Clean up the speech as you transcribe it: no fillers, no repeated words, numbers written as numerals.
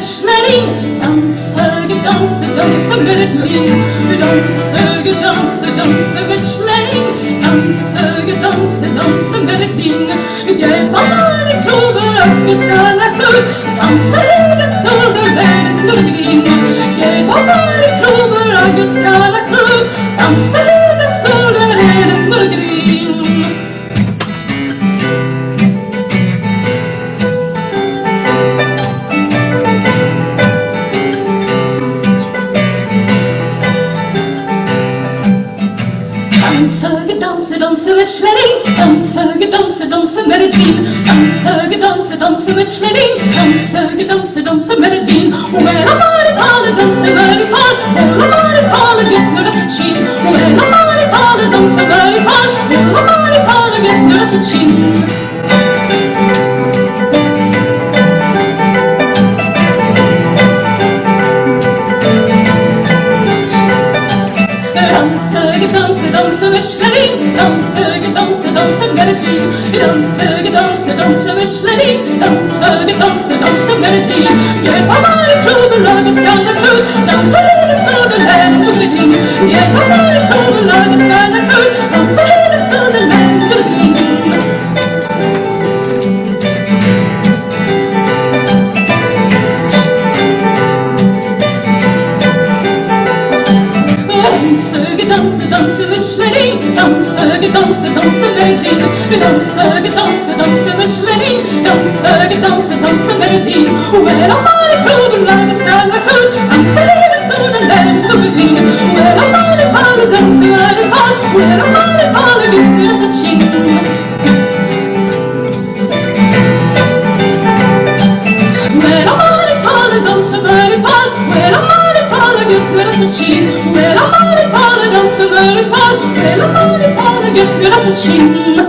Schmeling, danse med ett liv. Danse med Schmeling, danse med ett liv. Gällande klover och skala klur, dansa hela solen med ett nuggling. Gällande klover och skala klur, dansa hela solen med ett nuggling. Danse med Schmeling, danse med ett vin. Danse med Schmeling, danse med ett vin. Och hela maritalet danse med ett tal, och hela maritalet snurrar sitt kinn. Och hela maritalet danse med ett tal, och hela maritalet snurrar sitt kinn. Danse med Schmeling, danse med ett liv. Danse med Schmeling, danse med ett liv. Hjälpa varje kloverlag och skalla klur, dansa hela solen med en nuggling. Hjälpa varje kloverlag och skalla klur, dansa hela solen med en nuggling. Danse med Schmeling, danse med ett liv. Danse med Schmeling, danse med ett liv. Och hela varje kloverlag och skalla klur, dansa hela solen med en nuggling. Och hela varje tal danse med ett tal, och hela varje tal snurrar sitt kinn. Hela varje tal danse med ett tal, och hela varje tal snurrar sitt kinn. Hela varje tal danse med ett tal, hela varje tal snurrar sitt kinn.